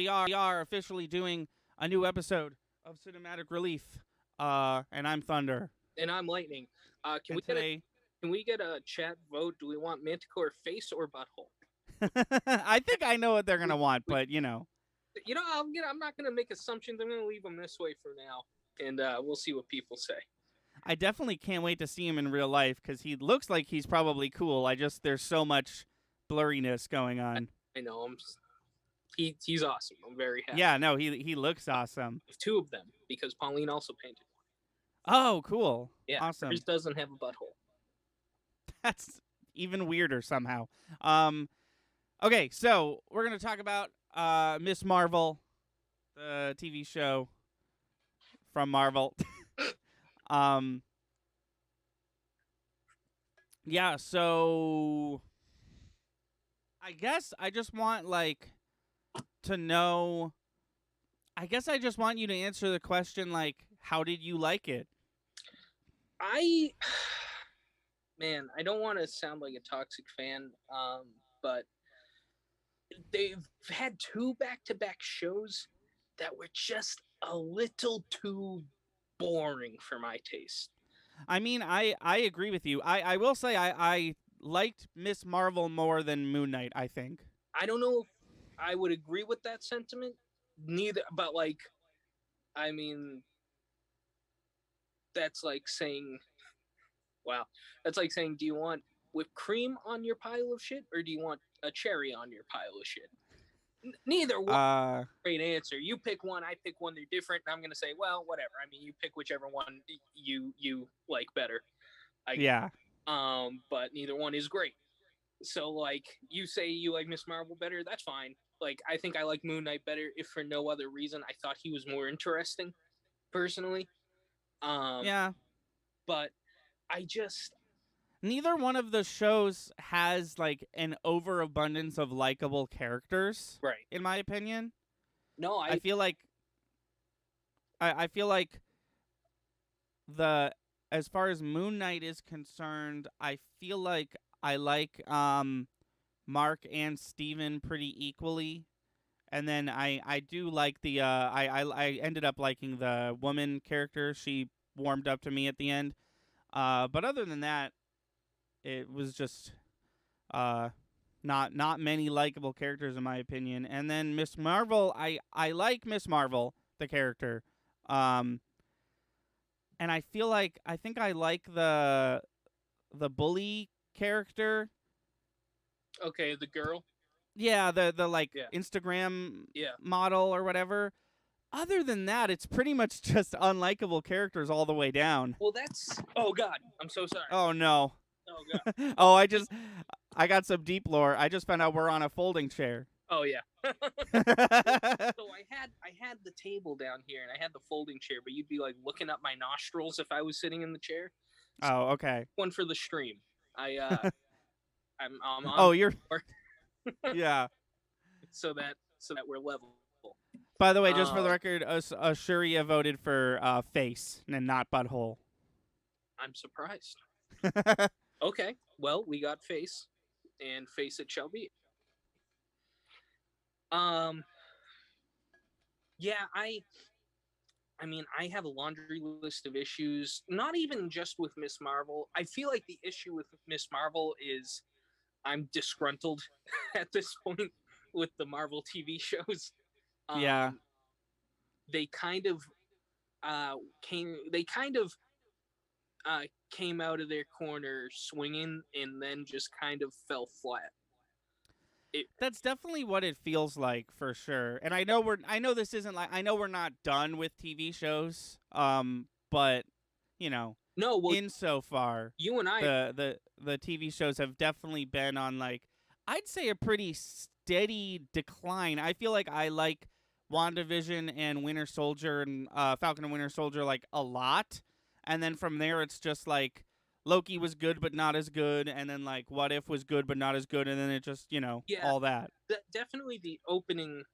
are officially doing a new episode of Cinematic Relief. And I'm Thunder. And I'm Lightning. Can And we get a today, chat vote? Do we want Manticore face or butthole? I think I know what they're We, gonna want, we, but you know, I'm not gonna make assumptions. I'm gonna leave them this way for now, and we'll see what people say. I definitely can't wait to see him in real life because he looks like he's probably cool. There's so much blurriness going on. I know he's awesome. I'm very happy. Yeah, no, he looks awesome. Two of them because Pauline also painted one. Oh, cool. Yeah, Awesome. hers doesn't have a butthole. That's even weirder somehow. Okay, so we're gonna talk about Miss Marvel, the TV show from Marvel. um, yeah. So I guess I just want to know. I guess I just want you to answer the question how did you like it? Man, I don't want to sound like a toxic fan, but they've had two back-to-back shows that were just a little too boring for my taste. I mean, I agree with you. I will say I liked Miss Marvel more than Moon Knight, I think. I don't know if I would agree with that sentiment. Neither, but I mean, that's like saying, wow, that's like saying, do you want whipped cream on your pile of shit or do you want a cherry on your pile of shit? Neither one. Great answer. You pick one, I pick one. They're different. And I'm gonna say, well, whatever. I mean, you pick whichever one you like better. Yeah. But neither one is great. So you say you like Miss Marvel better, that's fine. I think I like Moon Knight better, if for no other reason. I thought he was more interesting, personally. Yeah. But I just neither one of the shows has an overabundance of likable characters, right. in my opinion. No, I feel like I feel like the as far as Moon Knight is concerned, I feel like I like Mark and Steven pretty equally. And then I do like the I ended up liking the woman character. She warmed up to me at the end. But other than that, it was just not many likable characters in my opinion. And then Miss Marvel, I like Miss Marvel, the character. And I feel like I think I like the bully character. Okay, the girl. Yeah, the Instagram model or whatever. Other than that, it's pretty much just unlikable characters all the way down. Well, that's... Oh, God. I'm so sorry. Oh, no. Oh, God. I got some deep lore. I just found out we're on a folding chair. Oh, yeah. So I had the table down here, and I had the folding chair, but you'd be, looking up my nostrils if I was sitting in the chair. So oh, okay. One for the stream. I'm on... Oh, you're... yeah. So that we're level. By the way, just for the record, Shuria voted for face and not butthole. I'm surprised. Okay, well, we got face, and face it shall be. Yeah, I mean, I have a laundry list of issues, not even just with Miss Marvel. I feel like the issue with Miss Marvel is I'm disgruntled at this point with the Marvel TV shows. Yeah. They kind of came out of their corner swinging and then just kind of fell flat. That's definitely what it feels like, for sure. And I know this isn't I know we're not done with TV shows, but insofar, you and I, the TV shows have definitely been on I'd say a pretty steady decline. I feel like I like WandaVision and Winter Soldier and Falcon and Winter Soldier a lot, and then from there it's just Loki was good but not as good, and then What If was good but not as good, and then it just all that. Definitely the opening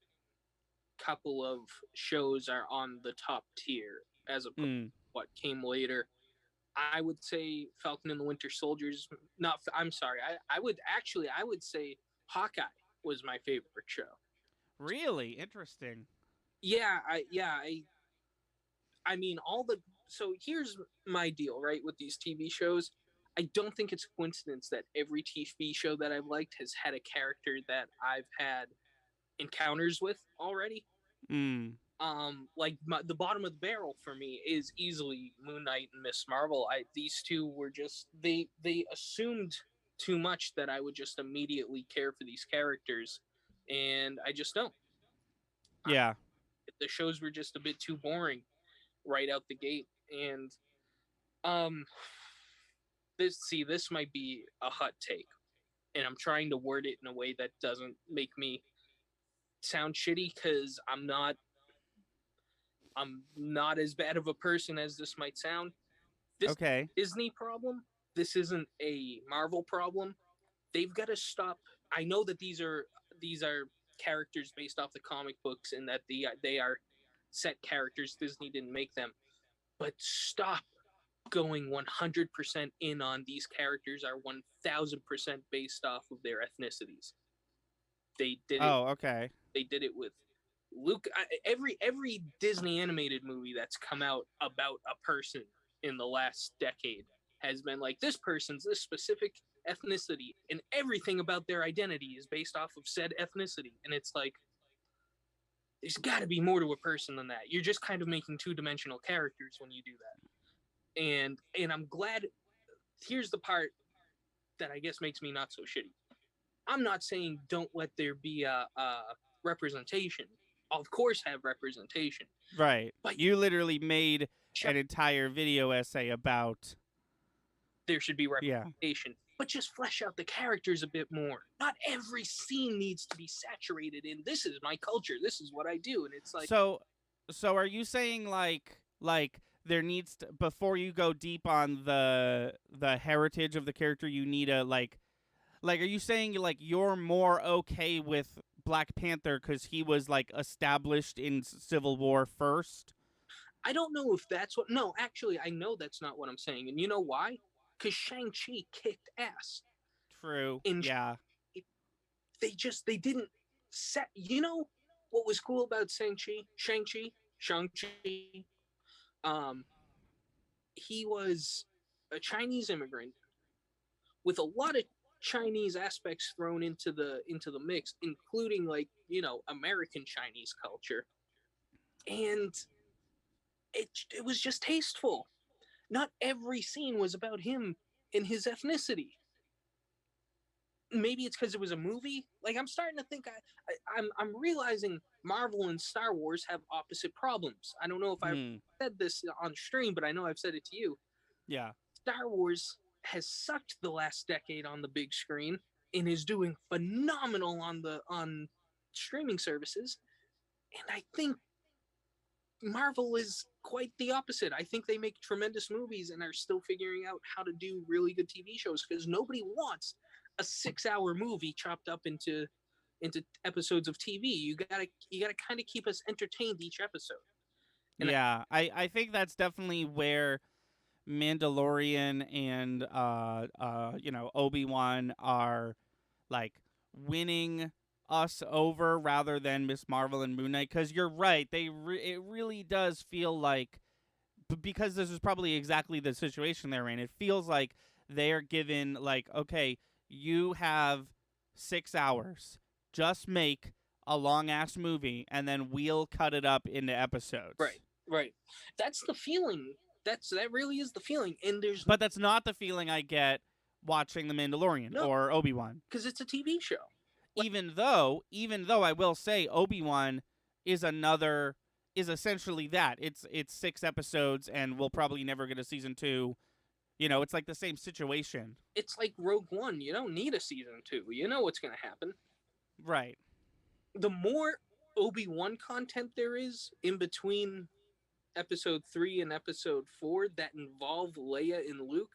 couple of shows are on the top tier as opposed to what came later. I would say Falcon and the Winter Soldiers. I'm sorry. I would say Hawkeye was my favorite show. Really interesting. Yeah, I mean, all the so here's my deal, right, with these TV shows. I don't think it's a coincidence that every TV show that I've liked has had a character that I've had encounters with already. Mm. Like the bottom of the barrel for me is easily Moon Knight and Miss Marvel. These two were just they assumed too much that I would just immediately care for these characters, and I just don't. I, Yeah. the shows were just a bit too boring right out the gate, and um, this might be a hot take, and I'm trying to word it in a way that doesn't make me sound shitty because I'm not as bad of a person as this might sound. This Okay. Disney problem. This isn't a Marvel problem. They've got to stop. I know that these are characters based off the comic books and that they are set characters. Disney didn't make them, but stop going 100% in on these characters are 1000% based off of their ethnicities. They did it. Oh, okay. They did it with Luke. Every Disney animated movie that's come out about a person in the last decade has been like this person's this specific ethnicity, and everything about their identity is based off of said ethnicity. And it's like there's got to be more to a person than that. You're just kind of making two-dimensional characters when you do that. And I'm glad. Here's the part that I guess makes me not so shitty. I'm not saying don't let there be a representation. Of course, have representation, Right. but You literally made an entire video essay about. there should be Yeah. representation. But just flesh out the characters a bit more. Not every scene needs to be saturated in this is my culture, this is what I do, and it's like So are you saying like there needs to, before you go deep on the heritage of the character, you need a like are you saying like you're more okay with Black Panther cuz he was like established in Civil War first? I don't know if that's what. No, actually, I know that's not what I'm saying, and you know why? Because Shang-Chi kicked ass. True. And Yeah. they didn't set. You know what was cool about Shang-Chi. Um, he was a Chinese immigrant with a lot of Chinese aspects thrown into the mix, including like American Chinese culture, and it was just tasteful. Not every scene was about him and his ethnicity. Maybe it's because it was a movie. Like I'm starting to think I'm realizing Marvel and Star Wars have opposite problems. I don't know if I've Hmm. said this on stream, but I know I've said it to you. Yeah. Star Wars has sucked the last decade on the big screen and is doing phenomenal on streaming services. And I think Marvel is quite the opposite. I think they make tremendous movies and are still figuring out how to do really good TV shows because nobody wants a 6-hour movie chopped up into episodes of TV. You gotta kind of keep us entertained each episode. And Yeah. I think that's definitely where Mandalorian and Obi-Wan are like winning us over rather than Miss Marvel and Moon Knight, cuz you're right, it really does feel like because this is probably exactly the situation they're in. It feels like they're given like, okay, you have 6 hours. Just make a long ass movie and then we'll cut it up into episodes. right, that's the feeling. That really is the feeling. And there's But that's not the feeling I get watching The Mandalorian no or Obi-Wan. because it's a TV show. Like, Even though I will say Obi-Wan is essentially that. It's 6 episodes and we'll probably never get a season 2. It's like the same situation. it's like Rogue One. You don't need a season 2. You know what's going to happen. Right. The more Obi-Wan content there is in between episode 3 and episode 4 that involve Leia and Luke,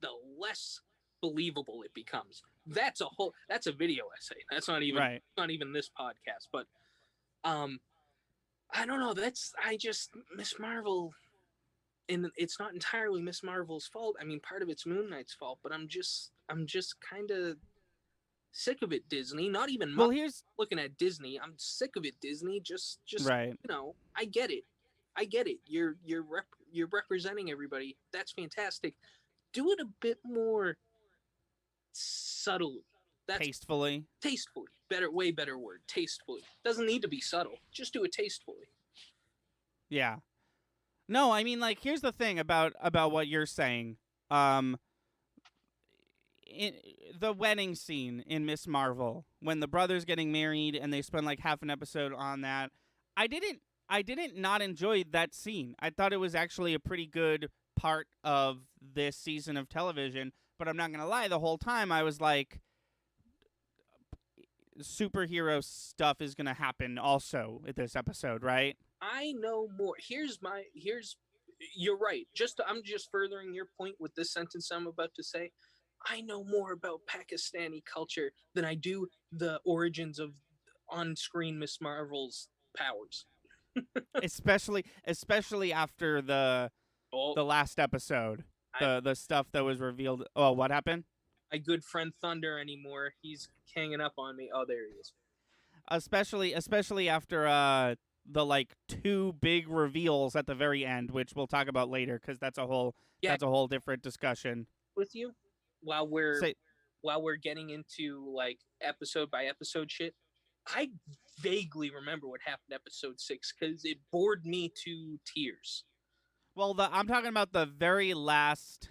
the less believable it becomes. That's a video essay. That's not even this podcast, but um I don't know, I just Miss Marvel, and it's not entirely Miss Marvel's fault. I mean, part of it's Moon Knight's fault, but I'm just kind of Sick of it, Disney. Not even Well, here's looking at Disney. I'm sick of it, Disney. Just right. I get it. I get it. You're representing everybody. That's fantastic. Do it a bit more subtly. That's Tastefully. tastefully. Better, way better word. Tastefully. Doesn't need to be subtle. Just do it tastefully. Yeah. No, I mean, like, here's the thing about what you're saying. Um, in the wedding scene in Miss Marvel, when the brother's getting married and they spend like half an episode on that, I didn't not enjoy that scene. I thought it was actually a pretty good part of this season of television. But I'm not gonna lie, the whole time I was like, superhero stuff is gonna happen also in this episode, right? I know more. Here's you're right. I'm just furthering your point with this sentence I'm about to say. I know more about Pakistani culture than I do the origins of on-screen Miss Marvel's powers. especially after Oh, the last episode, I the stuff that was revealed. Oh, what happened? my good friend Thunder anymore. He's hanging up on me. Oh, there he is. Especially after the like two big reveals at the very end, which we'll talk about later because Yeah, that's a whole different discussion. with you while we're Say, getting into like episode by episode shit. I vaguely remember what happened episode 6 because it bored me to tears. well, I'm talking about the very last.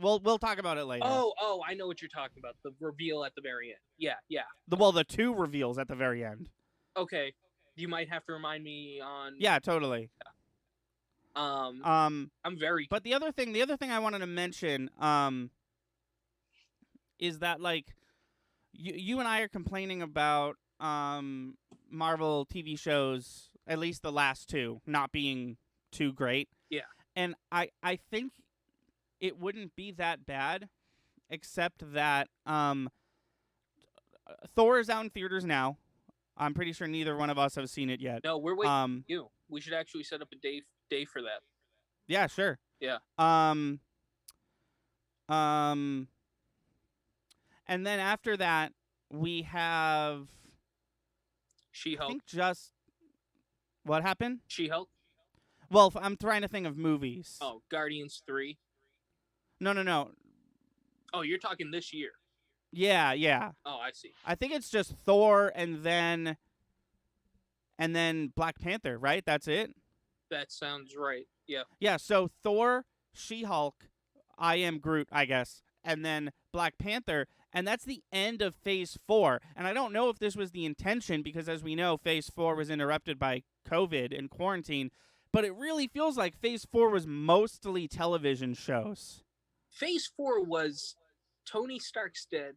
We'll talk about it later. Oh, I know what you're talking about. The reveal at the very end. Yeah. The two reveals at the very end. Okay, you might have to remind me on. Yeah, totally. I'm very. But the other thing I wanted to mention, is that like you and I are complaining about Marvel TV shows, at least the last two, not being too great. Yeah. And I think it wouldn't be that bad, except that Thor is out in theaters now. I'm pretty sure neither one of us have seen it yet. No, we're waiting for you. We should actually set up a day for that. Yeah, sure. Yeah. And then after that, we have She-Hulk. I think just what happened? She-Hulk. Well, I'm trying to think of movies. Oh, Guardians 3. No. Oh, you're talking this year. Yeah. Oh, I see. I think it's just Thor and then Black Panther, right? That's it? That sounds right. Yeah. Yeah, so Thor, She-Hulk, I Am Groot, I guess, and then Black Panther, and that's the end of Phase 4. And I don't know if this was the intention because, as we know, Phase 4 was interrupted by COVID and quarantine, but it really feels like Phase 4 was mostly television shows. Phase 4 was Tony Stark's dead.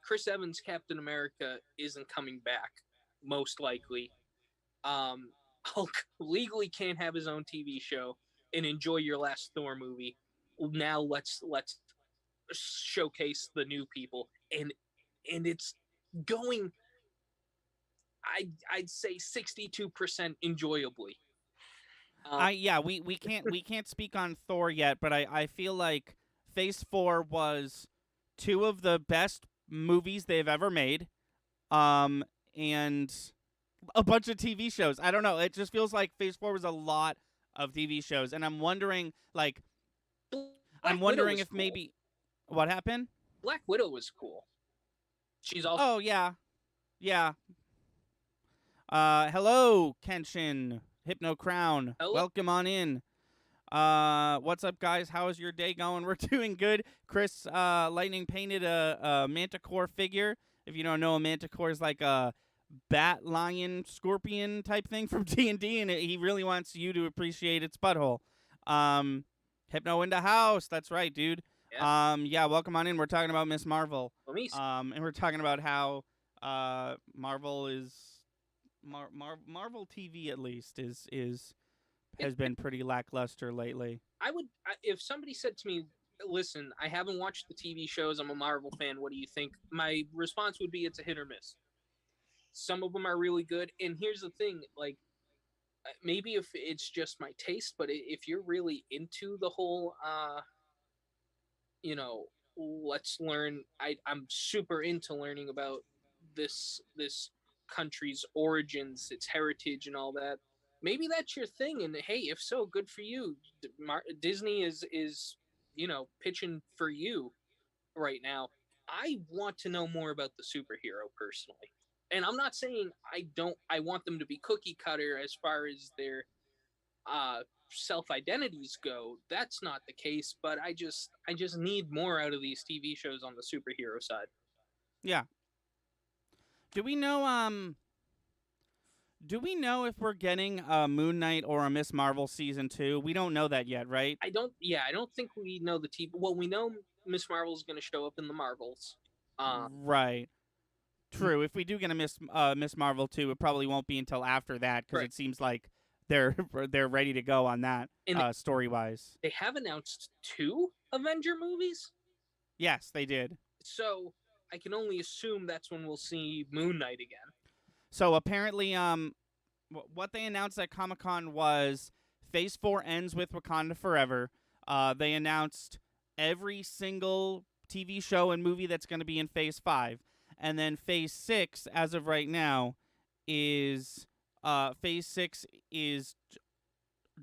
Chris Evans' Captain America isn't coming back, most likely. Hulk legally can't have his own TV show and enjoy your last Thor movie. Now let's showcase the new people, and it's going. I'd say 62% enjoyably. We can't speak on Thor yet, but I feel like Phase 4 was two of the best movies they've ever made, and a bunch of TV shows. I don't know. It just feels like Phase 4 was a lot of TV shows, and I'm wondering, like, if cool. maybe what happened. Black Widow was cool. She's also. Oh yeah. Hello, Kenshin Hypno Crown. Hello. Welcome on in. What's up, guys? How is your day going? We're doing good. Chris Lightning painted a Manticore figure. If you don't know, a Manticore is like a bat, lion, scorpion type thing from D&D, and he really wants you to appreciate its butthole. Hypno in the house. That's right, dude. Yeah. Welcome on in. We're talking about Miss Marvel. And we're talking about how Marvel is Marvel TV at least has been pretty lackluster lately. If somebody said to me, "Listen, I haven't watched the TV shows. I'm a Marvel fan. What do you think?" My response would be, "It's a hit or miss. Some of them are really good, and here's the thing: like, maybe if it's just my taste, but if you're really into the whole, let's learn. I'm super into learning about this country's origins, its heritage, and all that. Maybe that's your thing, and hey, if so, good for you. Disney is pitching for you right now. I want to know more about the superhero personally. And I'm not saying I want them to be cookie cutter as far as their uh self identities go. That's not the case, but I just need more out of these TV shows on the superhero side. Yeah. Do we know do we know if we're getting a Moon Knight or a Miss Marvel season 2? We don't know that yet, right? I don't think we know the TV. Well, we know Miss Marvel's going to show up in the Marvels. Right. True. If we do get a Miss Marvel 2, it probably won't be until after that because right. it seems like they're they're ready to go on that story wise. They have announced 2 Avenger movies. Yes, they did. So I can only assume that's when we'll see Moon Knight again. So apparently, what they announced at Comic-Con was Phase 4 ends with Wakanda Forever. They announced every single TV show and movie that's going to be in Phase 5. And then Phase 6, as of right now, is Phase 6 is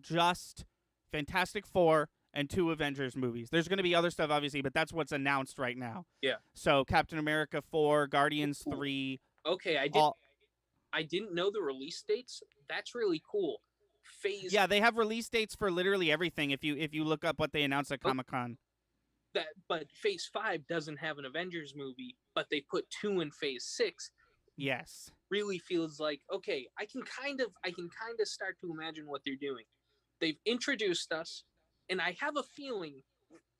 just Fantastic Four and 2 Avengers movies. There's going to be other stuff, obviously, but that's what's announced right now. Yeah. So Captain America 4, Guardians 3. Okay, I didn't know the release dates. That's really cool. Yeah, they have release dates for literally everything. If you look up what they announced at Comic-Con. But Phase 5 doesn't have an Avengers movie, but they put 2 in Phase 6. Yes. Really feels like, okay, I can kind of start to imagine what they're doing. They've introduced us, and I have a feeling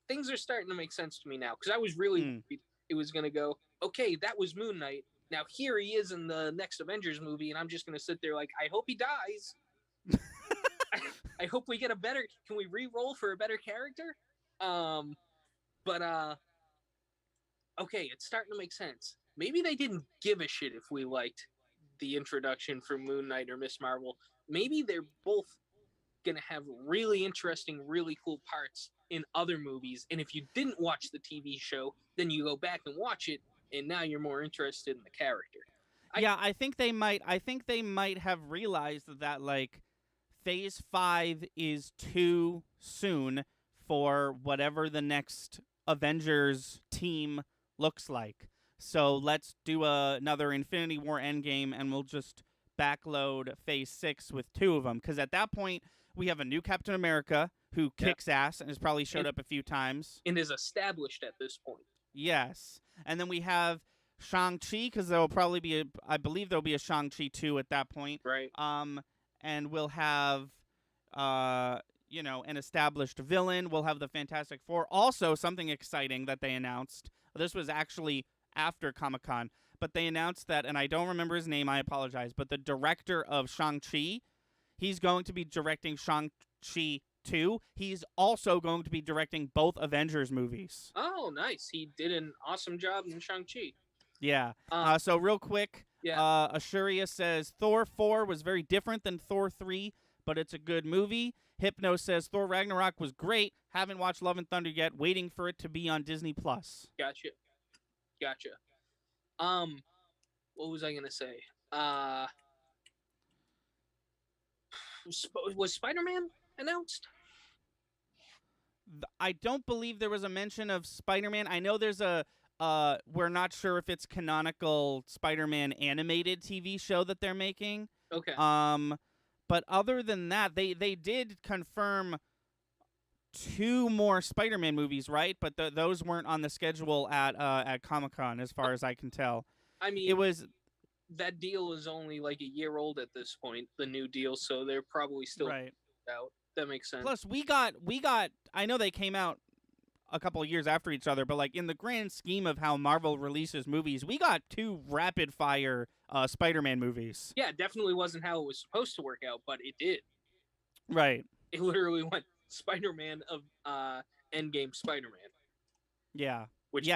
things are starting to make sense to me now, because I was really worried it was going to go, okay, that was Moon Knight. Now here he is in the next Avengers movie, and I'm just going to sit there like, I hope he dies. I hope we get a better, can we re-roll for a better character? Okay, it's starting to make sense. Maybe they didn't give a shit if we liked the introduction for Moon Knight or Miss Marvel. Maybe they're both going to have really interesting, really cool parts in other movies. And if you didn't watch the TV show, then you go back and watch it, and now you're more interested in the character. I think they might have realized that like Phase 5 is too soon for whatever the next Avengers team looks like. So let's do another Infinity War Endgame, and we'll just backload Phase 6 with 2 of them. Because at that point, we have a new Captain America who kicks ass and has probably showed up a few times. And is established at this point. Yes. And then we have Shang-Chi, because there will probably be I believe there'll be a Shang-Chi 2 at that point. Right. And we'll have, an established villain. We'll have the Fantastic Four. Also, something exciting that they announced. This was actually after Comic-Con, but they announced that, and I don't remember his name, I apologize, but the director of Shang-Chi, he's going to be directing Shang-Chi 2. He's also going to be directing both Avengers movies. Oh, nice. He did an awesome job in Shang-Chi. Yeah. So real quick, Ashuria says Thor 4 was very different than Thor 3, but it's a good movie. Hypno says Thor Ragnarok was great. Haven't watched Love and Thunder yet. Waiting for it to be on Disney+. Gotcha. What was I gonna say? Was Spider-Man announced? I don't believe there was a mention of Spider-Man. I know there's a we're not sure if it's canonical Spider-Man animated TV show that they're making. Okay. But other than that, they did confirm 2 more Spider-Man movies, right? But those weren't on the schedule at Comic-Con, as far as I can tell. I mean, it was that deal is only like a year old at this point, the new deal, so they're probably still right out. That makes sense. Plus, we got. I know they came out a couple of years after each other, but like in the grand scheme of how Marvel releases movies, we got 2 rapid fire Spider-Man movies. Yeah, it definitely wasn't how it was supposed to work out, but it did. Right. It literally went Spider-Man of Endgame Spider-Man. Yeah. Which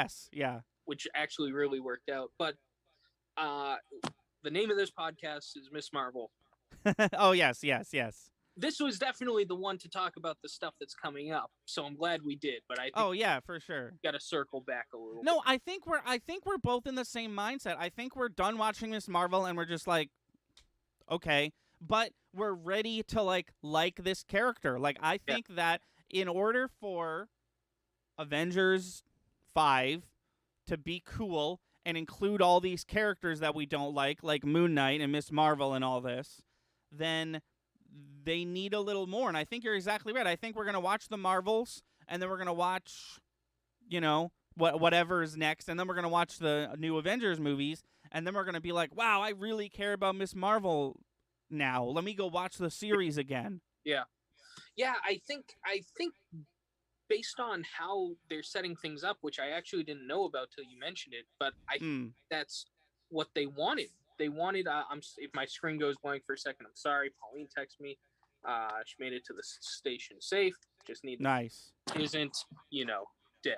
actually really worked out. But the name of this podcast is Miss Marvel. Oh, yes. this was definitely the one to talk about the stuff that's coming up. So I'm glad we did. But I think oh yeah, for sure. Got to circle back a little. No, I think we're both in the same mindset. I think we're done watching Miss Marvel and we're just like, okay, but we're ready to like this character. Like I think that in order for Avengers 5 to be cool and include all these characters that we don't like Moon Knight and Miss Marvel and all this, then they need a little more. And I think you're exactly right. I think we're going to watch the Marvels and then we're going to watch, you know, whatever is next, and then we're going to watch the new Avengers movies, and then we're going to be like, wow, I really care about Miss Marvel now. Let me go watch the series again. Yeah. I think based on how they're setting things up, which I actually didn't know about till you mentioned it, but I think that's what they wanted. They wanted. If my screen goes blank for a second, I'm sorry. Pauline texted me. She made it to the station safe. Just need nice. Isn't dead.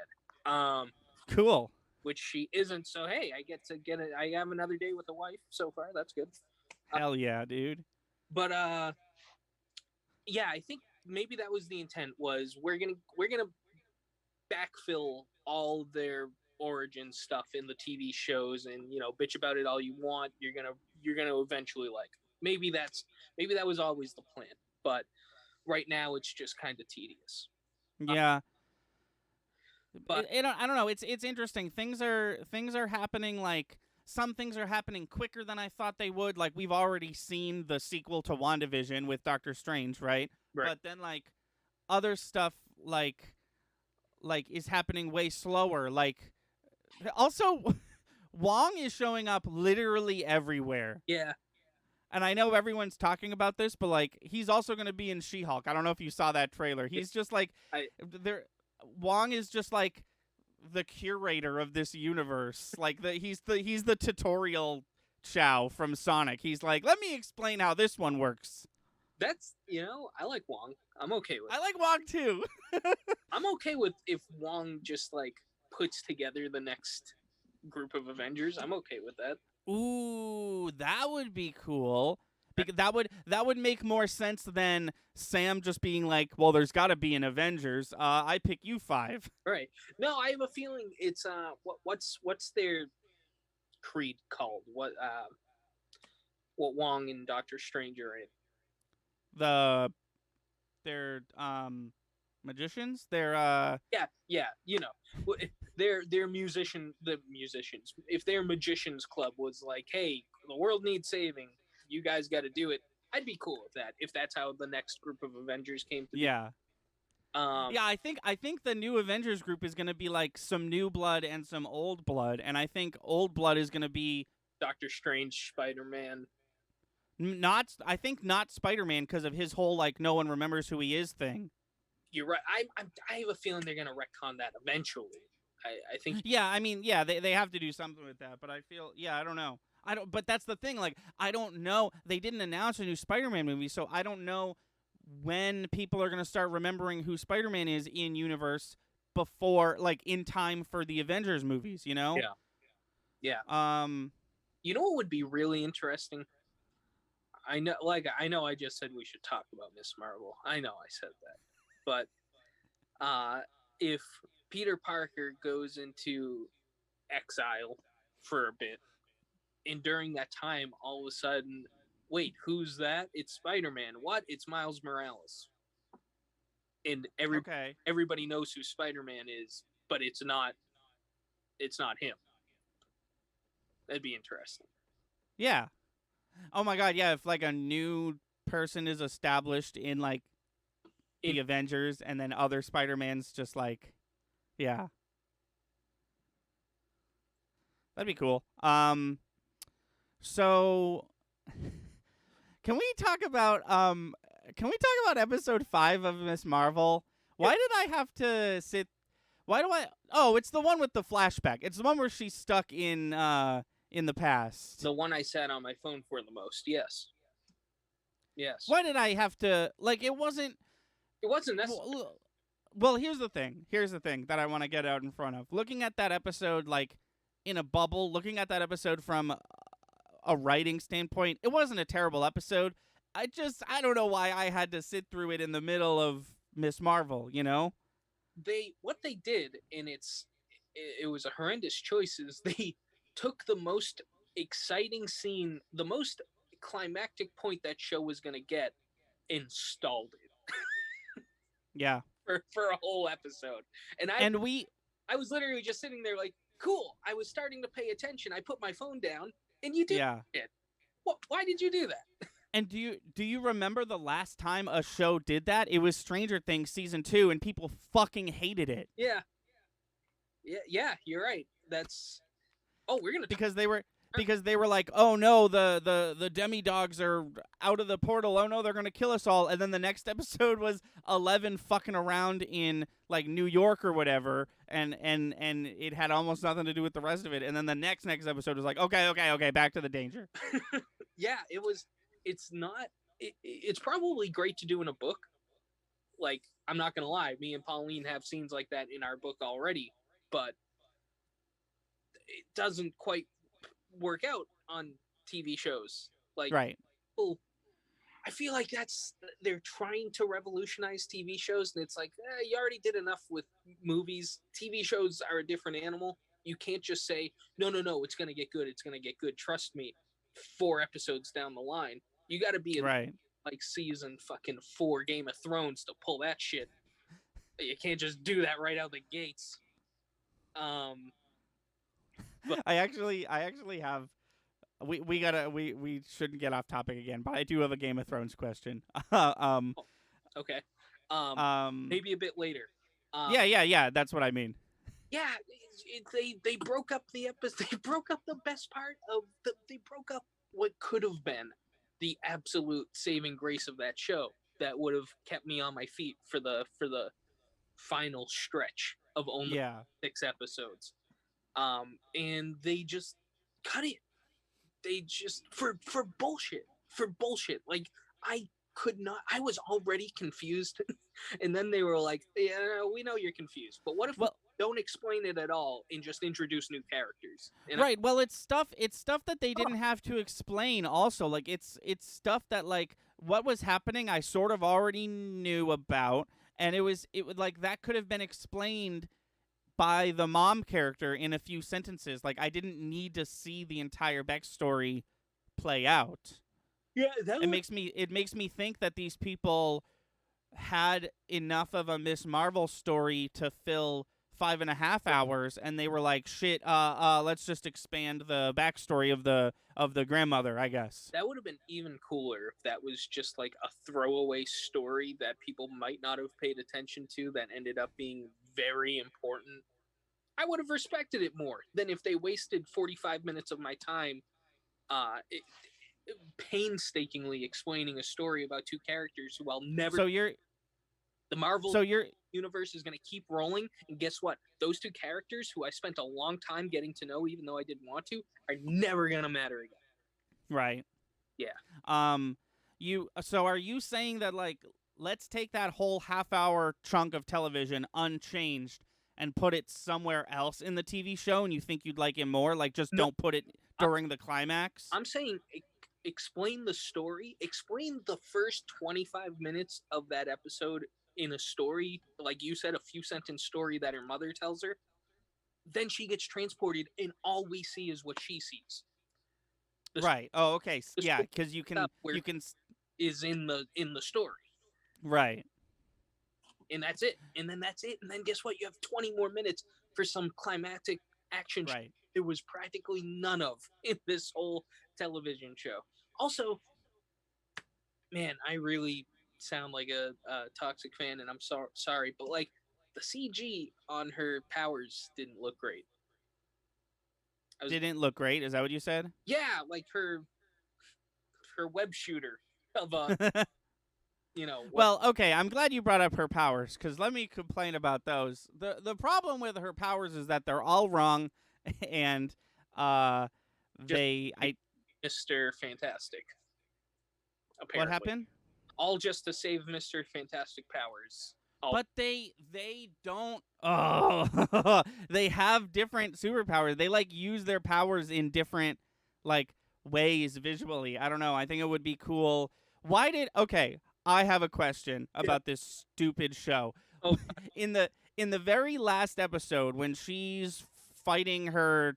Cool. Which she isn't. So hey, I get it. I have another day with the wife so far. That's good. Hell yeah, dude. But yeah, I think maybe that was the intent. Was we're gonna backfill all their origin stuff in the TV shows, and bitch about it all you want. You're gonna eventually like. Maybe that was always the plan, but right now it's just kind of tedious. Yeah. But I don't know. It's interesting. Things are happening. Like some things are happening quicker than I thought they would. Like we've already seen the sequel to WandaVision with Doctor Strange, right? But then like other stuff like is happening way slower. Like also, Wong is showing up literally everywhere. Yeah. And I know everyone's talking about this, but like he's also going to be in She-Hulk. I don't know if you saw that trailer. He's just like Wong is just like the curator of this universe. Like he's the tutorial Chow from Sonic. He's like, let me explain how this one works. That's I like Wong. I'm okay with. I like Wong too. I'm okay with if Wong just like puts together the next group of Avengers. I'm okay with that. Ooh, that would be cool. Because that would make more sense than Sam just being like, well, there's got to be an Avengers. I pick you 5. Right. No, I have a feeling it's what's their creed called? What Wong and Doctor Strange are in? They're magicians. They're yeah. They're musicians. If their magicians club was like, hey, the world needs saving, you guys got to do it. I'd be cool with that if that's how the next group of Avengers came to be. Yeah, I think the new Avengers group is going to be like some new blood and some old blood, and I think old blood is going to be Doctor Strange, Spider-Man. I think not Spider-Man because of his whole like no one remembers who he is thing. You're right. I have a feeling they're going to retcon that eventually. I think. Yeah, I mean, yeah, they have to do something with that, but I feel, I don't know. But that's the thing. Like, I don't know. They didn't announce a new Spider-Man movie, so I don't know when people are going to start remembering who Spider-Man is in universe before, like, in time for the Avengers movies. Yeah. You know what would be really interesting? I know I just said we should talk about Miss Marvel. I know I said that, but if Peter Parker goes into exile for a bit, and during that time, all of a sudden, wait, who's that? It's Spider-Man. What? It's Miles Morales. And everybody knows who Spider-Man is, but it's not him. That'd be interesting. Yeah. Oh my god, yeah, if like a new person is established in like the Avengers and then other Spider-Mans just like, yeah. That'd be cool. So can we talk about episode 5 of Miss Marvel? Why did I have to sit Oh, it's the one with the flashback. It's the one where she's stuck in the past. The one I sat on my phone for the most. Yes. Why did I have to it wasn't necessary. Well, here's the thing that I want to get out in front of. Looking at that episode like in a bubble, looking at that episode from a writing standpoint, it wasn't a terrible episode. I don't know why I had to sit through it in the middle of Miss Marvel, you know? What they did, and it was a horrendous choice, is they took the most exciting scene, the most climactic point that show was going to get, and stalled it Yeah. for a whole episode. And And I was literally just sitting there like, cool. I was starting to pay attention. I put my phone down, and you did yeah. it. What? Why did you do that? And do you remember the last time a show did that? It was Stranger Things season 2, and people fucking hated it. Yeah. Yeah. You're right. That's. Oh, we're gonna because they were like, oh no, the demi-dogs are out of the portal. Oh no, they're gonna kill us all. And then the next episode was 11 fucking around in like New York or whatever, and it had almost nothing to do with the rest of it. And then the next episode was like, okay, back to the danger. Yeah, it was. It's not. It's probably great to do in a book. Like, I'm not gonna lie, me and Pauline have scenes like that in our book already, but it doesn't quite work out on TV shows. Like, right. People, I feel like they're trying to revolutionize TV shows, and it's like, you already did enough with movies. TV shows are a different animal. You can't just say, no, it's going to get good. It's going to get good. Trust me, 4 episodes down the line. You got to be in right. like season fucking 4 Game of Thrones to pull that shit. You can't just do that right out the gates. But I actually have we shouldn't get off topic again, but I do have a Game of Thrones question. Okay. Maybe a bit later. Yeah, that's what I mean. Yeah, they broke up the episode. They broke up the best part of they broke up what could have been the absolute saving grace of that show that would have kept me on my feet for the final stretch of only 6 episodes. And they just cut it. They just for bullshit. Like, I was already confused, and then they were like, yeah, we know you're confused, but what if we don't explain it at all and just introduce new characters? And right. Well, it's stuff that they didn't have to explain also. Like, it's stuff that, like, what was happening I sort of already knew about, and it would like that could have been explained by the mom character in a few sentences. Like, I didn't need to see the entire backstory play out. Yeah, it makes me think that these people had enough of a Miss Marvel story to fill 5.5 hours, and they were like, shit, let's just expand the backstory of the grandmother, I guess. That would have been even cooler if that was just like a throwaway story that people might not have paid attention to that ended up being very important. I would have respected it more than if they wasted 45 minutes of my time painstakingly explaining a story about 2 characters who I'll never. The Marvel universe is going to keep rolling, and guess what? Those 2 characters who I spent a long time getting to know, even though I didn't want to, are never going to matter again. Right. Yeah. So are you saying that, like, let's take that whole half-hour chunk of television unchanged and put it somewhere else in the TV show, and you think you'd like it more? Like, just don't put it during the climax? I'm saying explain the story. Explain the first 25 minutes of that episode in a story, like you said, a few sentence story that her mother tells her. Then she gets transported, and all we see is what she sees. Right. Oh, okay. Yeah, because you can is in the story. Right. And that's it. And then that's it. And then guess what? You have 20 more minutes for some climactic action. Right. There was practically none of in this whole television show. Also, man, I really sound like a toxic fan, and I'm sorry, but like the CG on her powers didn't look great. Didn't look great? Is that what you said? Yeah, like her web shooter of Well, okay, I'm glad you brought up her powers, because let me complain about those. The problem with her powers is that they're all wrong, and Mr. Fantastic. Apparently. What happened? All just to save Mr. Fantastic powers. But they don't. Oh, they have different superpowers. They like use their powers in different like ways visually. I don't know. I think it would be cool. Okay, I have a question about this stupid show. Oh, In the very last episode when she's fighting her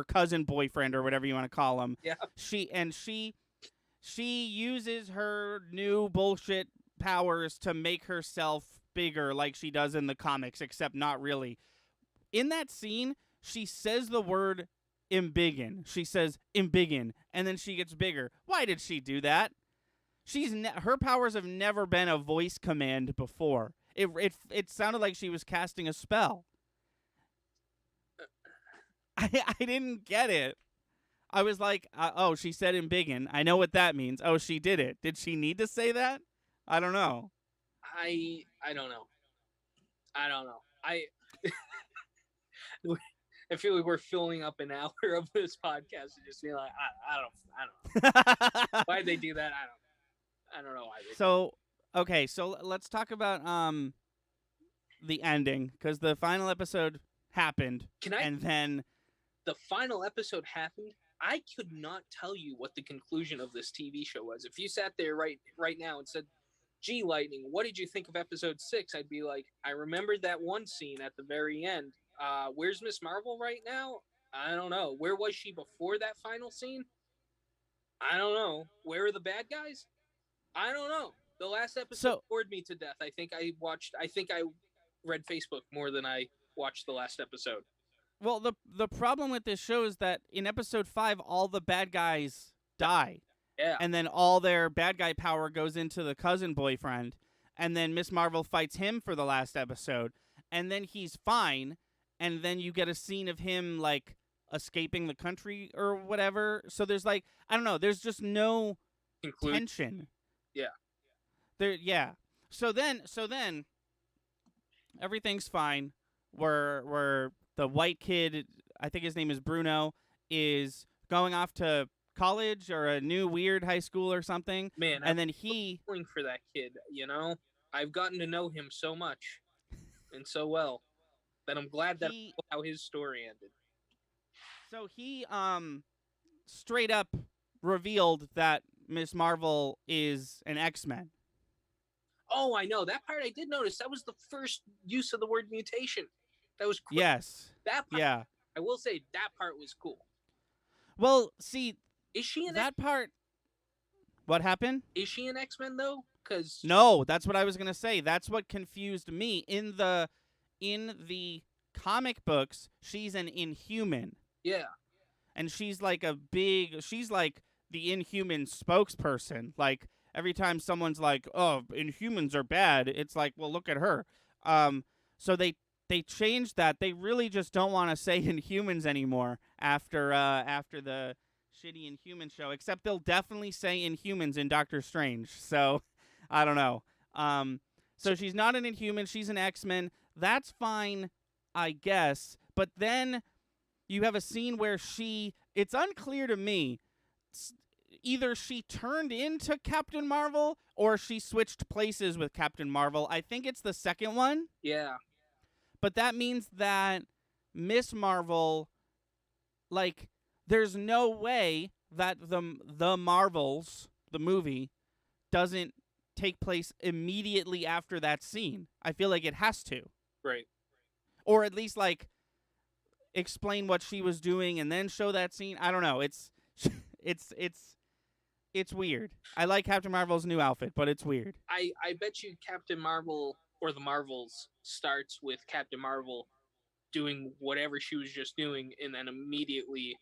cousin boyfriend or whatever you want to call him, yeah. she uses her new bullshit powers to make herself bigger like she does in the comics, except not really. In that scene, she says the word embiggen. She says embiggen, and then she gets bigger. Why did she do that? Her powers have never been a voice command before. It sounded like she was casting a spell. I didn't get it. I was like, oh, she said embiggen. I know what that means. Oh, she did it. Did she need to say that? I don't know. I don't know. I don't know. I feel like we're filling up an hour of this podcast and just being like, I don't know. Why'd they do that? I don't know why. So okay, so let's talk about the ending, because the final episode happened, and then the final episode happened. I could not tell you what the conclusion of this TV show was. If you sat there right now and said, "Gee, Lightning, what did you think of episode 6?" I'd be like, I remembered that one scene at the very end. Where's Miss Marvel right now? I don't know. Where was she before that final scene? I don't know. Where are the bad guys? I don't know. The last episode bored me to death. I think I read Facebook more than I watched the last episode. Well, the problem with this show is that in episode 5, all the bad guys die. Yeah. And then all their bad guy power goes into the cousin boyfriend. And then Miss Marvel fights him for the last episode. And then he's fine. And then you get a scene of him, like, escaping the country or whatever. So there's, like, I don't know. There's just no tension. Yeah. So then everything's fine. Where the white kid, I think his name is Bruno, is going off to college or a new weird high school or something. Man, and then he feeling for that kid, you know? I've gotten to know him so much and so well that I'm glad that I know how his story ended. So he straight up revealed that Miss Marvel is an X-Men. Oh, I know. That part I did notice. That was the first use of the word mutation. That was cool. Yes. That part, yeah. I will say that part was cool. Well, see, is she that part? What happened? Is she an X-Men though? Because no, that's what I was gonna say. That's what confused me. In the comic books, she's an Inhuman. Yeah. And she's like she's like the Inhuman spokesperson. Like every time someone's like, "Oh, Inhumans are bad," it's like, "Well, look at her." So they changed that. They really just don't want to say Inhumans anymore after the shitty Inhuman show. Except they'll definitely say Inhumans in Doctor Strange. So I don't know. So she's not an Inhuman. She's an X-Men. That's fine, I guess. But then you have a scene where it's unclear to me. Either she turned into Captain Marvel or she switched places with Captain Marvel. I think it's the second one. Yeah. But that means that Miss Marvel, like, there's no way that the Marvels, the movie, doesn't take place immediately after that scene. I feel like it has to. Right. Or at least, like, explain what she was doing and then show that scene. I don't know. It's weird. I like Captain Marvel's new outfit, but it's weird. I bet you Captain Marvel or the Marvels starts with Captain Marvel doing whatever she was just doing, and then immediately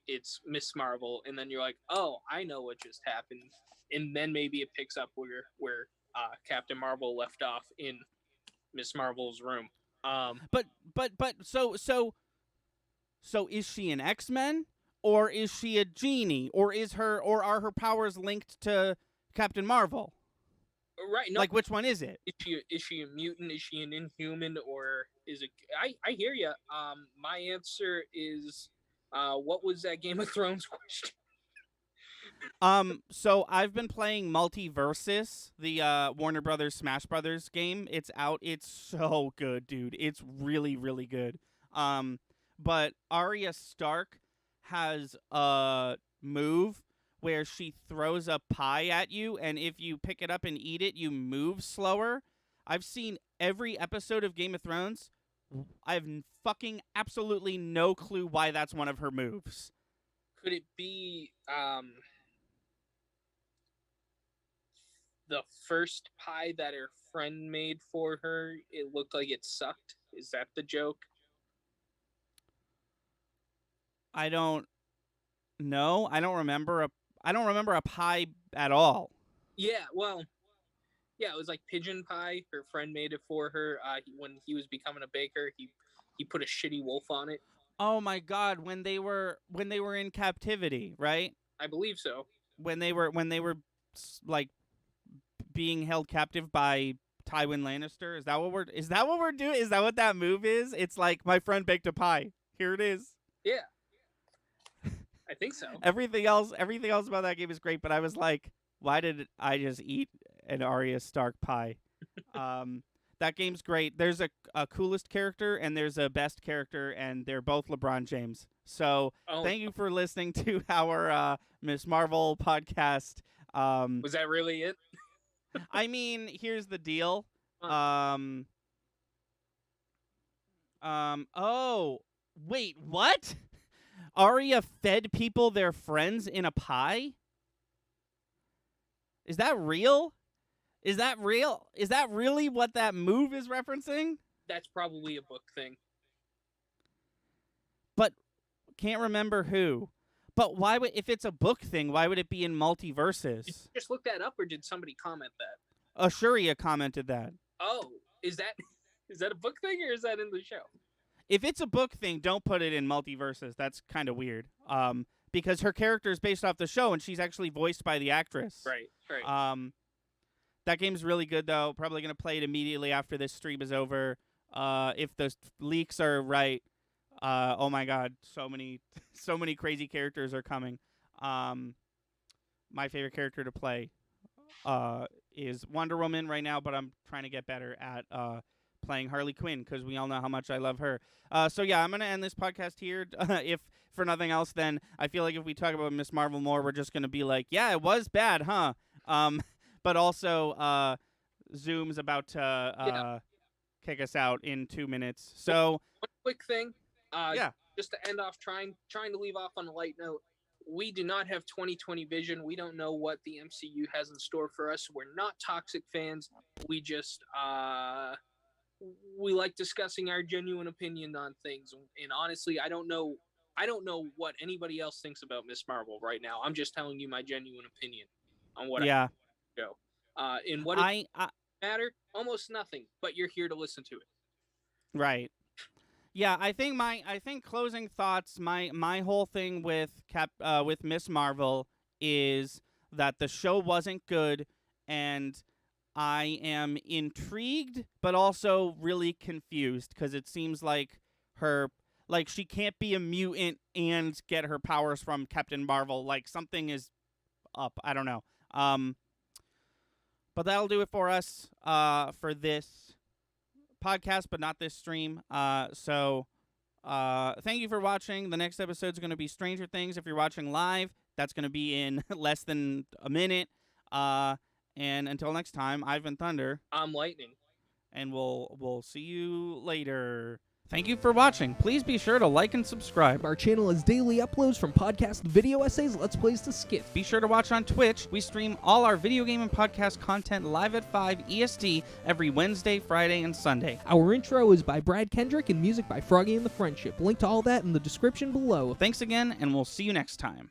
it's Miss Marvel, and then you're like, oh, I know what just happened, and then maybe it picks up where Captain Marvel left off in Miss Marvel's room. So is she an X-Men, or is she a genie, or are her powers linked to Captain Marvel? Right. No, like, which one is it? Is she a mutant? Is she an Inhuman? Or is it? I hear you. My answer is, what was that Game of Thrones question? So I've been playing Multiversus, the Warner Brothers Smash Brothers game. It's out. It's so good, dude. It's really, really good. But Arya Stark has a move where she throws a pie at you, and if you pick it up and eat it, you move slower. I've seen every episode of Game of Thrones. I have fucking absolutely no clue why that's one of her moves. Could it be the first pie that her friend made for her? It looked like it sucked. Is that the joke? I don't know. I don't remember a pie at all. Yeah, well, yeah, it was like pigeon pie. Her friend made it for her. When he was becoming a baker, he put a shitty wolf on it. Oh my god, when they were in captivity, right? I believe so. When they were like being held captive by Tywin Lannister. Is that what we're doing? Is that what that move is? It's like, my friend baked a pie. Here it is. Yeah. I think so. Everything else about that game is great, but I was like, why did I just eat an Arya Stark pie? That game's great. There's a coolest character and there's a best character, and they're both LeBron James. So thank you for listening to our Miss Marvel podcast. Was that really it? I mean, here's the deal. Oh, wait, what? Arya fed people their friends in a pie? Is that real? Is that really what that move is referencing? That's probably a book thing. But can't remember who. But why would, if it's a book thing, why would it be in multiverses? Did you just look that up, or did somebody comment that? Ashuria commented that. Oh, is that a book thing, or is that in the show? If it's a book thing, don't put it in multiverses. That's kind of weird. Because her character is based off the show, and she's actually voiced by the actress. Right. That game's really good, though. Probably going to play it immediately after this stream is over. If the leaks are right, oh my god, so many crazy characters are coming. My favorite character to play is Wonder Woman right now, but I'm trying to get better at playing Harley Quinn, because we all know how much I love her. So yeah, I'm going to end this podcast here. If for nothing else, then I feel like if we talk about Miss Marvel more, we're just going to be like, yeah, it was bad, huh? But also, Zoom's about to kick us out in 2 minutes. So one quick thing, yeah, just to end off, trying to leave off on a light note. We do not have 2020 vision. We don't know what the MCU has in store for us. We're not toxic fans. We just we like discussing our genuine opinion on things. And honestly, I don't know what anybody else thinks about Miss Marvel right now. I'm just telling you my genuine opinion on what I show. In what it matter, almost nothing. But you're here to listen to it. Right. Yeah, I think closing thoughts. My whole thing with Miss Marvel is that the show wasn't good, and I am intrigued, but also really confused, because it seems like she can't be a mutant and get her powers from Captain Marvel. Like, something is up. I don't know. But that'll do it for us for this podcast, but not this stream. So thank you for watching. The next episode is going to be Stranger Things. If you're watching live, that's going to be in less than a minute. And until next time, I've been Thunder. I'm Lightning. And we'll see you later. Thank you for watching. Please be sure to like and subscribe. Our channel has daily uploads from podcast video essays, Let's Plays to skits. Be sure to watch on Twitch. We stream all our video game and podcast content live at 5 EST every Wednesday, Friday, and Sunday. Our intro is by Brad Kendrick and music by Froggy and the Friendship. Link to all that in the description below. Thanks again, and we'll see you next time.